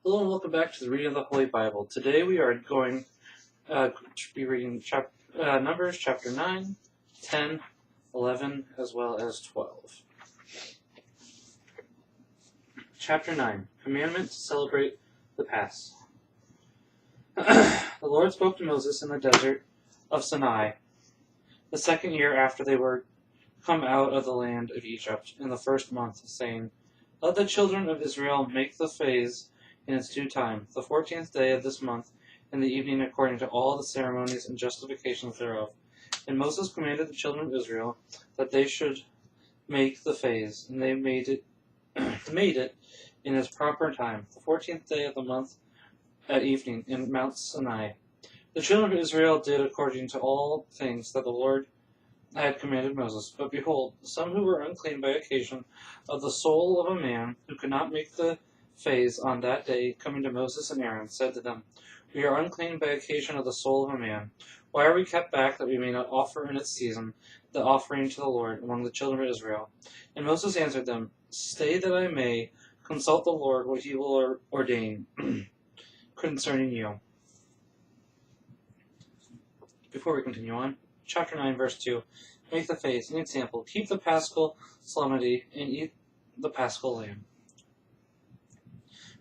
Hello and welcome back to the reading of the Holy Bible. Today we are going to be reading Numbers chapter 9, 10, 11, as well as 12. Chapter 9, Commandment to Celebrate the Pasch. The Lord spoke to Moses in the desert of Sinai, the second year after they were come out of the land of Egypt, in the first month, saying, Let the children of Israel make the phase in its due time, the 14th day of this month, in the evening, according to all the ceremonies and justifications thereof. And Moses commanded the children of Israel that they should make the phase, and they made it in its proper time, the 14th day of the month at evening, in Mount Sinai. The children of Israel did according to all things that the Lord had commanded Moses. But behold, some who were unclean by occasion of the soul of a man who could not make the phase on that day, coming to Moses and Aaron, said to them, We are unclean by occasion of the soul of a man. Why are we kept back that we may not offer in its season the offering to the Lord among the children of Israel? And Moses answered them, Stay that I may consult the Lord what he will ordain concerning you. Before we continue on, chapter 9, verse 2, Make the phase an example, keep the paschal solemnity, and eat the paschal lamb.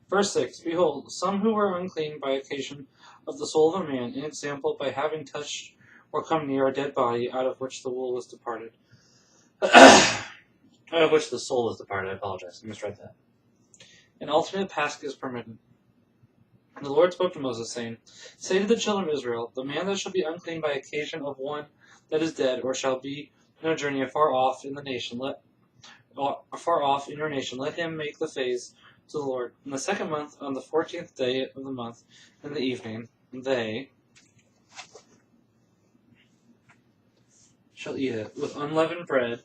Verse 6, Behold, some who were unclean by occasion of the soul of a man, an example by having touched or come near a dead body out of which the wool was departed. Out of which the soul was departed, I apologize, I misread that. An alternate Pasch is permitted. And the Lord spoke to Moses, saying, Say to the children of Israel, The man that shall be unclean by occasion of one that is dead, or shall be in a journey afar off in your nation, let him make the phase to the Lord. In the second month, on the 14th day of the month, in the evening, they shall eat it with unleavened bread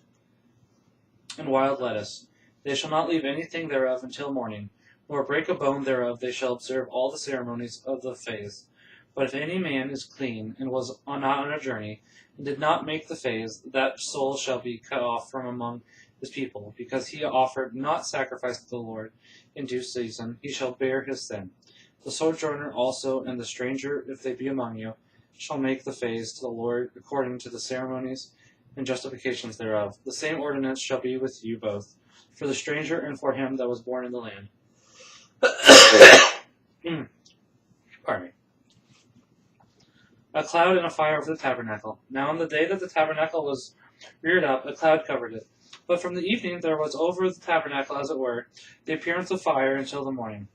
and wild lettuce. They shall not leave anything thereof until morning, nor break a bone thereof. They shall observe all the ceremonies of the phase. But if any man is clean, and was not on a journey, and did not make the phase, that soul shall be cut off from among his people, because he offered not sacrifice to the Lord in due season. He shall bear his sin. The sojourner also and the stranger, if they be among you, shall make the phase to the Lord according to the ceremonies and justifications thereof. The same ordinance shall be with you both, for the stranger and for him that was born in the land. Pardon me. A cloud and a fire over the tabernacle. Now on the day that the tabernacle was reared up, a cloud covered it. But from the evening there was over the tabernacle, as it were, the appearance of fire until the morning.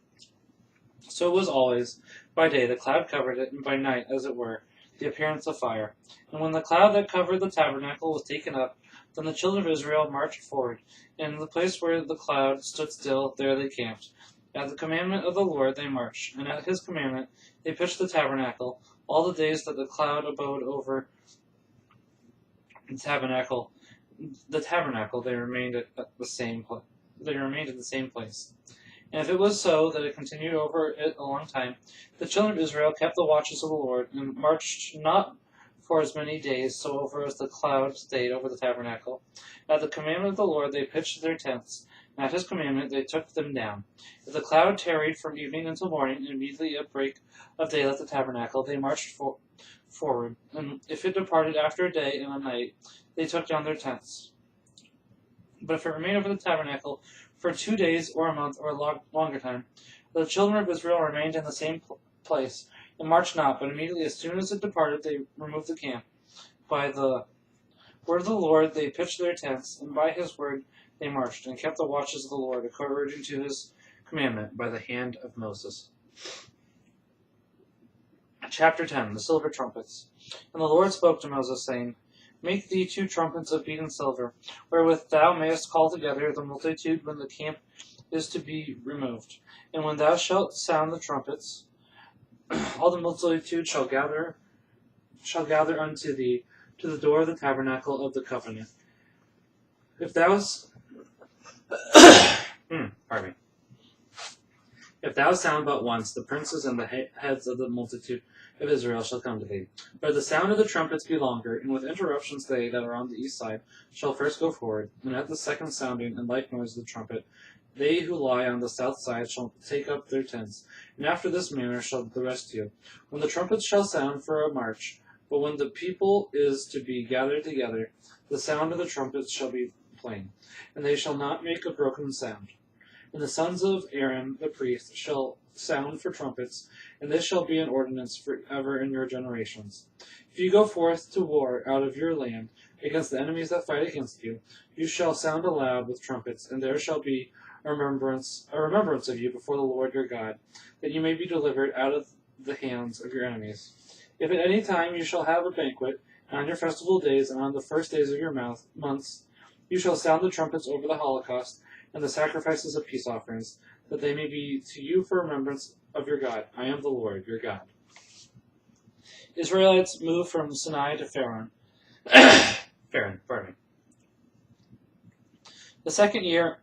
So it was always. By day the cloud covered it, and by night, as it were, the appearance of fire. And when the cloud that covered the tabernacle was taken up, then the children of Israel marched forward, and in the place where the cloud stood still, there they camped. At the commandment of the Lord they marched, and at his commandment they pitched the tabernacle. All the days that the cloud abode over the tabernacle, they remained at the same place. They remained in the same place. And if it was so that it continued over it a long time, the children of Israel kept the watches of the Lord, and marched not for as many days, so over as the cloud stayed over the tabernacle. At the commandment of the Lord they pitched their tents, and at his commandment they took them down. If the cloud tarried from evening until morning, and immediately at break of day left the tabernacle, they marched forward. And if it departed after a day and a night, they took down their tents. But if it remained over the tabernacle for 2 days or a month or a longer time, the children of Israel remained in the same place, and marched not, but immediately as soon as it departed they removed the camp. By the word of the Lord they pitched their tents, and by his word they marched, and kept the watches of the Lord according to his commandment by the hand of Moses. Chapter 10, the silver trumpets. And the Lord spoke to Moses, saying, Make thee 2 trumpets of beaten silver, wherewith thou mayest call together the multitude when the camp is to be removed. And when thou shalt sound the trumpets, all the multitude shall gather unto thee to the door of the tabernacle of the covenant. If thou pardon me. If thou sound but once, the princes and the heads of the multitude of Israel shall come to thee. But if the sound of the trumpets be longer, and with interruptions they that are on the east side shall first go forward, and at the second sounding and like noise of the trumpet They who lie on the south side shall take up their tents, and after this manner shall the rest do. When the trumpets shall sound for a march, but when the people is to be gathered together, the sound of the trumpets shall be plain, and they shall not make a broken sound. And the sons of Aaron the priest shall sound for trumpets, and this shall be an ordinance forever in your generations. If you go forth to war out of your land against the enemies that fight against you, you shall sound aloud with trumpets, and there shall be a remembrance of you before the Lord your God, that you may be delivered out of the hands of your enemies. If at any time you shall have a banquet, and on your festival days and on the first days of your months, you shall sound the trumpets over the holocaust and the sacrifices of peace offerings, that they may be to you for remembrance of your God. I am the Lord, your God. Israelites moved from Sinai to Pardon me. The second year...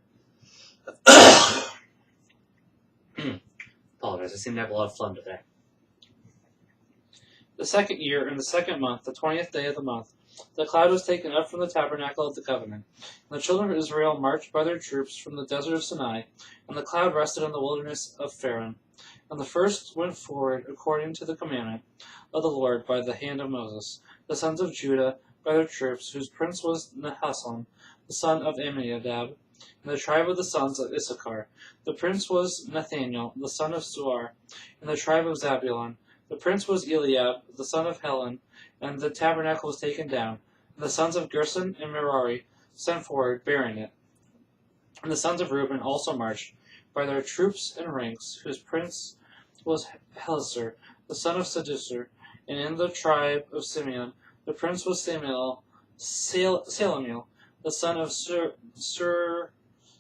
Apologize, I seem to have a lot of phlegm today. The second year, in the second month, the 20th day of the month, the cloud was taken up from the tabernacle of the covenant. And the children of Israel marched by their troops from the desert of Sinai, and the cloud rested on the wilderness of Paran. And the first went forward according to the commandment of the Lord by the hand of Moses, the sons of Judah by their troops, whose prince was Nahashon, the son of Amminadab, and the tribe of the sons of Issachar. The prince was Nathaniel, the son of Suar, and the tribe of Zabulon. The prince was Eliab, the son of Helon, and the tabernacle was taken down. And the sons of Gerson and Merari sent forward, bearing it. And the sons of Reuben also marched by their troops and ranks, whose prince was Helisur, the son of Sedusur. And in the tribe of Simeon, the prince was Salamiel, the son of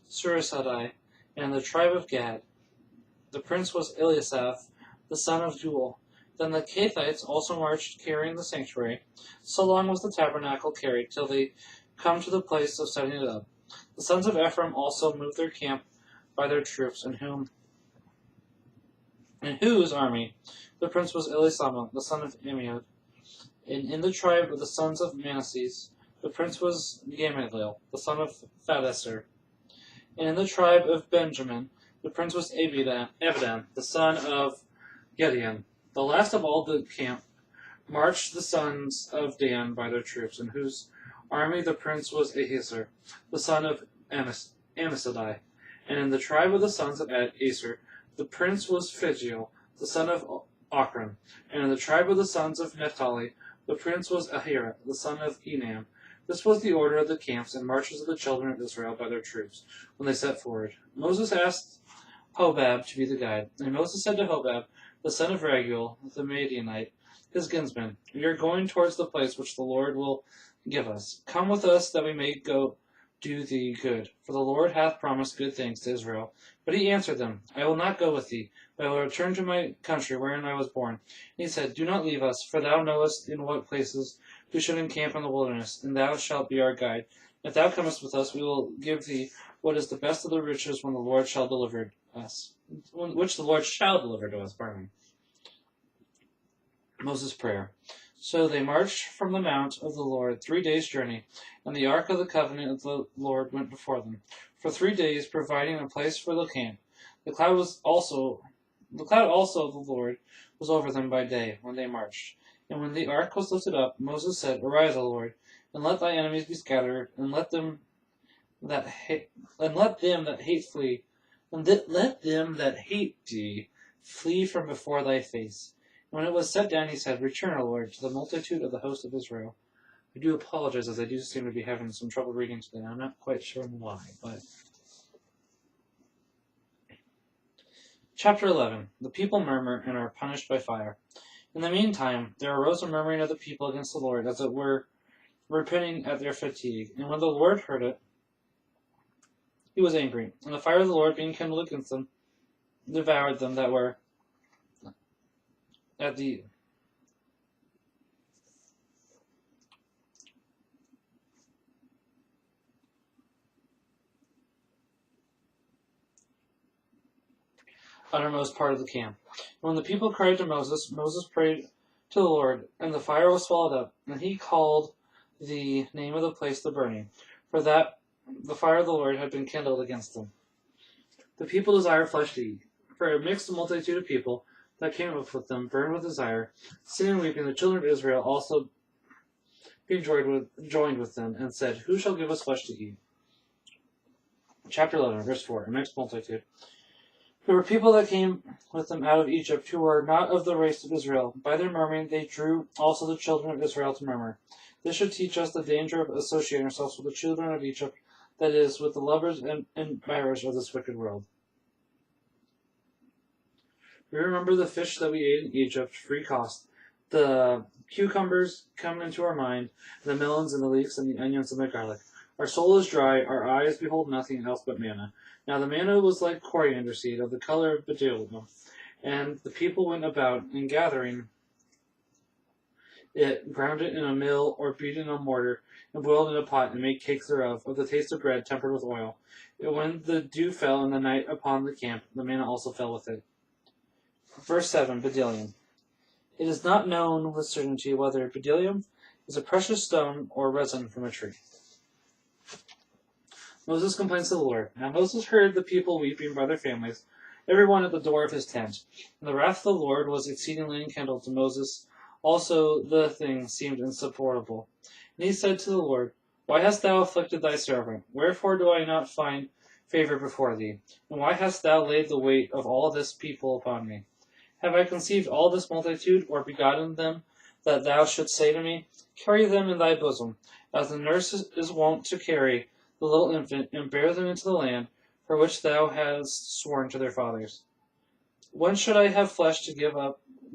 Surisadai. And in the tribe of Gad, the prince was Eliasaph, the son of Duel. Then the Kathites also marched, carrying the sanctuary. So long was the tabernacle carried, till they come to the place of setting it up. The sons of Ephraim also moved their camp by their troops, in whose army the prince was Elisama, the son of Ammiud. And in the tribe of the sons of Manasseh, the prince was Gamaliel, the son of Phadeser. And in the tribe of Benjamin, the prince was Abidan, the son of Gideon. The last of all the camp marched the sons of Dan by their troops, in whose army the prince was Ahiezer, the son of Ammissadai. And in the tribe of the sons of Aser, the prince was Phagiel, the son of Ochran. And in the tribe of the sons of Naphtali, the prince was Ahira, the son of Enam. This was the order of the camps and marches of the children of Israel by their troops, when they set forward. Moses asked Hobab to be the guide. And Moses said to Hobab, the son of Raguel, the Midianite, his kinsman, we are going towards the place which the Lord will give us. Come with us, that we may go do thee good. For the Lord hath promised good things to Israel. But he answered them, I will not go with thee, but I will return to my country wherein I was born. And he said, do not leave us, for thou knowest in what places we should encamp in the wilderness, and thou shalt be our guide. If thou comest with us, we will give thee what is the best of the riches when the Lord shall deliver us. Which the Lord shall deliver to us. Moses' prayer. So they marched from the mount of the Lord 3 days' journey, and the ark of the covenant of the Lord went before them, for 3 days, providing a place for the camp. The cloud also of the Lord was over them by day when they marched. And when the ark was lifted up, Moses said, Arise, O Lord, and let thy enemies be scattered, and let them that hate thee flee from before thy face. And when it was set down, he said, Return, O Lord, to the multitude of the host of Israel. I do apologize, as I do seem to be having some trouble reading today. I'm not quite sure why, but... Chapter 11. The people murmur and are punished by fire. In the meantime, there arose a murmuring of the people against the Lord, as it were repenting at their fatigue. And when the Lord heard it, he was angry, and the fire of the Lord being kindled against them, devoured them that were at the uttermost part of the camp. And when the people cried to Moses, Moses prayed to the Lord, and the fire was swallowed up, and he called the name of the place the burning, for that the fire of the Lord had been kindled against them. The people desired flesh to eat. For a mixed multitude of people that came up with them burned with desire, sitting and weeping. The children of Israel also being joined with them, and said, Who shall give us flesh to eat? Chapter 11, verse 4. A mixed multitude. There were people that came with them out of Egypt, who were not of the race of Israel. By their murmuring they drew also the children of Israel to murmur. This should teach us the danger of associating ourselves with the children of Egypt, that is, with the lovers and admirers of this wicked world. We remember the fish that we ate in Egypt, free cost. The cucumbers come into our mind, the melons and the leeks and the onions and the garlic. Our soul is dry, our eyes behold nothing else but manna. Now the manna was like coriander seed, of the color of bdellium, and the people went about, and gathering it, ground it in a mill, or beat it in a mortar, and boiled in a pot, and made cakes thereof, of the taste of bread tempered with oil. And when the dew fell in the night upon the camp, the manna also fell with it. Verse 7, bdellium. It is not known with certainty whether bdellium is a precious stone or resin from a tree. Moses complains to the Lord. Now Moses heard the people weeping by their families, every one at the door of his tent. And the wrath of the Lord was exceedingly enkindled to Moses. Also the thing seemed insupportable. And he said to the Lord, Why hast thou afflicted thy servant? Wherefore do I not find favor before thee? And why hast thou laid the weight of all this people upon me? Have I conceived all this multitude, or begotten them, that thou shouldst say to me, Carry them in thy bosom, as the nurse is wont to carry the little infant, and bear them into the land for which thou hast sworn to their fathers? When should I have flesh to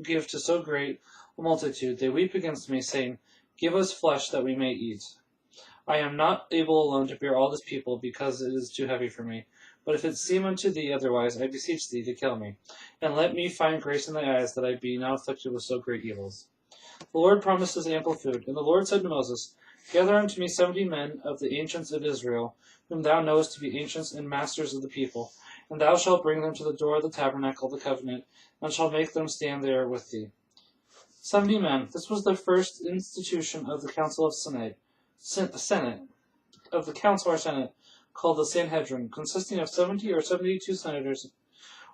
give to so great a multitude? They weep against me, saying, Give us flesh that we may eat. I am not able alone to bear all this people, because it is too heavy for me. But if it seem unto thee otherwise, I beseech thee to kill me, and let me find grace in thy eyes, that I be not afflicted with so great evils. The Lord promised us ample food, and the Lord said to Moses, Gather unto me 70 men of the ancients of Israel, whom thou knowest to be ancients and masters of the people, and thou shalt bring them to the door of the tabernacle of the covenant, and shalt make them stand there with thee. 70 men. This was the first institution of the council of Senate, of the council or senate, called the Sanhedrin, consisting of 70 or 72 senators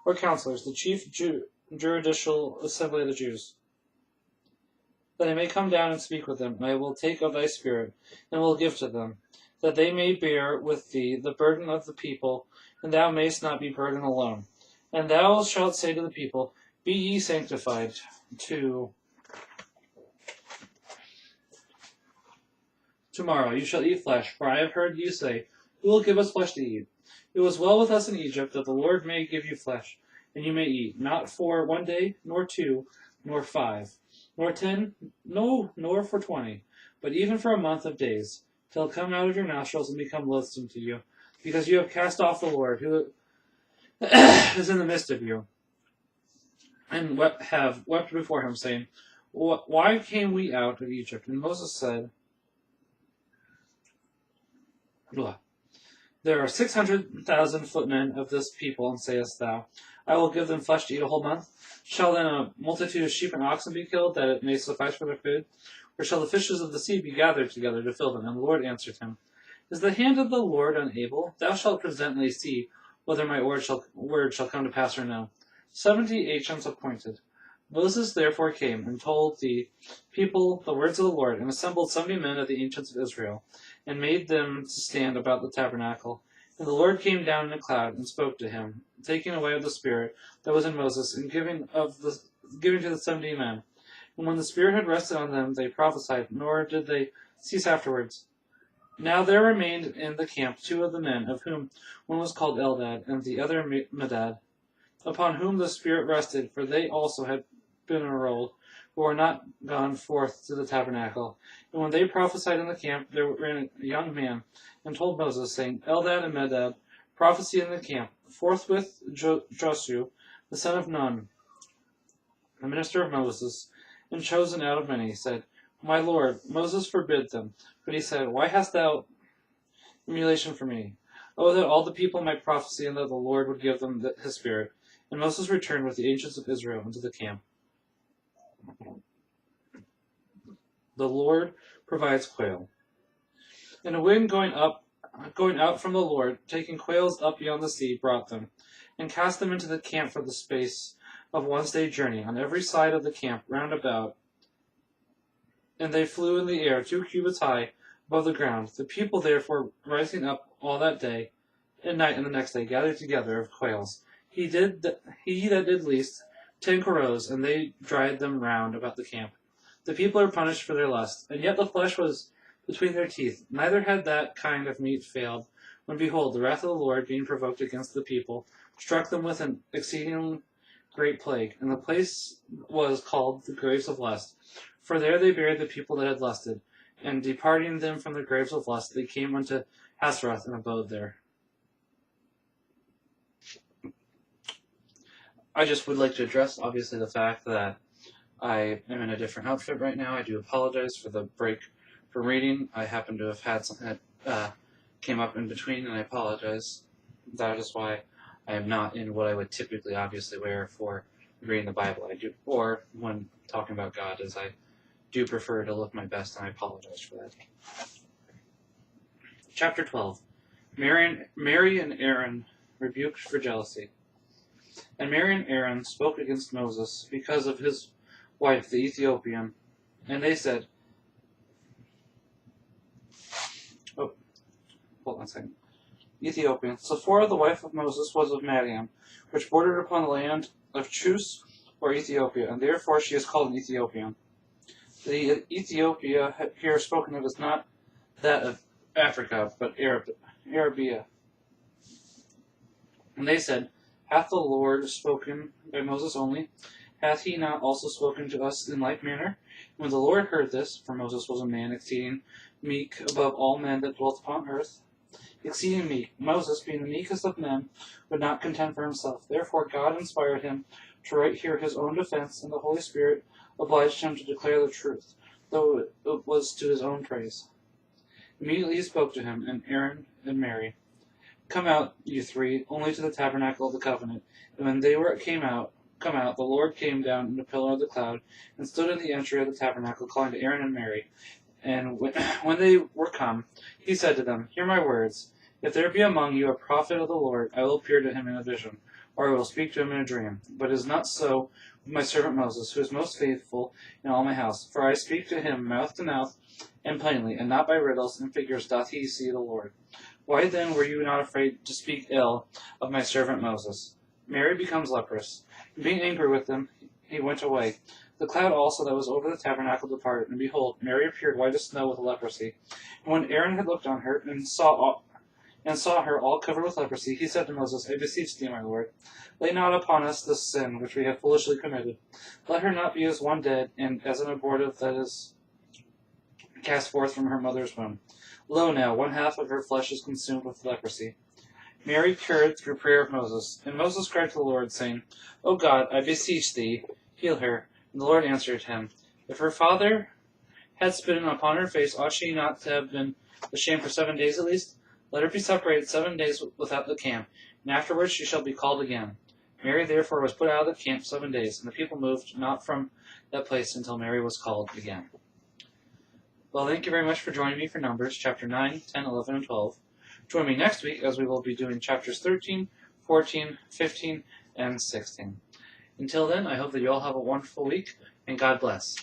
or counselors, the chief judicial assembly of the Jews. That I may come down and speak with them, and I will take of thy spirit, and will give to them, that they may bear with thee the burden of the people, and thou mayst not be burdened alone. And thou shalt say to the people, Be ye sanctified tomorrow you shall eat flesh, for I have heard you say, Who will give us flesh to eat? It was well with us in Egypt, that the Lord may give you flesh, and you may eat, not for 1 day, nor 2, nor 5, nor 10, no, nor for 20, but even for a month of days, till it come out of your nostrils and become loathsome to you, because you have cast off the Lord, who is in the midst of you, and have wept before him, saying, Why came we out of Egypt? And Moses said, There are 600,000 footmen of this people, and sayest thou, I will give them flesh to eat a whole month? Shall then a multitude of sheep and oxen be killed, that it may suffice for their food? Or shall the fishes of the sea be gathered together to fill them? And the Lord answered him, Is the hand of the Lord unable? Thou shalt presently see whether my word shall come to pass or no. 70 ancients appointed. Moses therefore came and told the people the words of the Lord, and assembled 70 men of the ancients of Israel, and made them to stand about the tabernacle. And the Lord came down in a cloud and spoke to him, taking away of the Spirit that was in Moses, and giving to the 70 men. And when the Spirit had rested on them, they prophesied, nor did they cease afterwards. Now there remained in the camp 2 of the men, of whom one was called Eldad, and the other Medad, upon whom the Spirit rested, for they also had been enrolled, who were not gone forth to the tabernacle. And when they prophesied in the camp, there ran a young man, and told Moses, saying, Eldad and Medad prophesy in the camp. Forthwith Joshua, the son of Nun, the minister of Moses, and chosen out of many, said, My Lord, Moses forbid them. But he said, Why hast thou emulation for me? Oh, that all the people might prophesy, and that the Lord would give them his Spirit. And Moses returned with the ancients of Israel into the camp. The Lord provides quail. And a wind going out from the Lord, taking quails up beyond the sea, brought them. and cast them into the camp for the space of 1 day's journey, on every side of the camp round about. And they flew in the air 2 cubits high above the ground. The people therefore, rising up all that day and night and the next day, gathered together of quails. He that did least 10 corroes, and they dried them round about the camp. The people are punished for their lust, and yet the flesh was between their teeth. Neither had that kind of meat failed, when behold, the wrath of the Lord, being provoked against the people, struck them with an exceeding great plague. And the place was called the graves of lust. For there they buried the people that had lusted. And departing them from the graves of lust, they came unto Hazeroth and abode there. I just would like to address, obviously, the fact that I am in a different outfit right now. I do apologize for the break from reading. I happen to have had something that came up in between, and I apologize. That is why I am not in what I would typically obviously wear for reading the Bible. I do, or when talking about God, as I do prefer to look my best, and I apologize for that. Chapter 12. Mary and Aaron rebuked for jealousy. And Mary and Aaron spoke against Moses because of his wife, the Ethiopian. And they said, hold on a second. Ethiopian. Sephora, the wife of Moses, was of Madian, which bordered upon the land of Chus, or Ethiopia, and therefore she is called an Ethiopian. The Ethiopia here spoken of is not that of Africa, but Arabia. And they said, Hath the Lord spoken by Moses only? Hath he not also spoken to us in like manner? When the Lord heard this, for Moses was a man exceeding meek above all men that dwelt upon earth, exceeding meek, Moses, being the meekest of men, would not contend for himself. Therefore God inspired him to write here his own defense, and the Holy Spirit obliged him to declare the truth, though it was to his own praise. Immediately he spoke to him, and Aaron and Mary, Come out, you three, only to the tabernacle of the covenant. And when they come out, the Lord came down in a pillar of the cloud, and stood in the entry of the tabernacle, calling to Aaron and Mary. And when they were come, he said to them, Hear my words. If there be among you a prophet of the Lord, I will appear to him in a vision, or I will speak to him in a dream. But it is not so with my servant Moses, who is most faithful in all my house. For I speak to him mouth to mouth, and plainly, and not by riddles and figures doth he see the Lord. Why then were you not afraid to speak ill of my servant Moses? Mary becomes leprous. And being angry with them, he went away. The cloud also that was over the tabernacle departed, and behold, Mary appeared white as snow with leprosy. And when Aaron had looked on her, and saw her all covered with leprosy, he said to Moses, I beseech thee, my Lord, lay not upon us this sin which we have foolishly committed. Let her not be as one dead, and as an abortive that is cast forth from her mother's womb. Lo now, 1/2 of her flesh is consumed with leprosy. Mary cured through prayer of Moses. And Moses cried to the Lord, saying, O God, I beseech thee, heal her. And the Lord answered him, If her father had spitted upon her face, ought she not to have been ashamed for 7 days at least? Let her be separated 7 days without the camp, and afterwards she shall be called again. Mary therefore was put out of the camp 7 days, and the people moved not from that place until Mary was called again. Well, thank you very much for joining me for Numbers, chapter 9, 10, 11, and 12. Join me next week as we will be doing chapters 13, 14, 15, and 16. Until then, I hope that you all have a wonderful week, and God bless.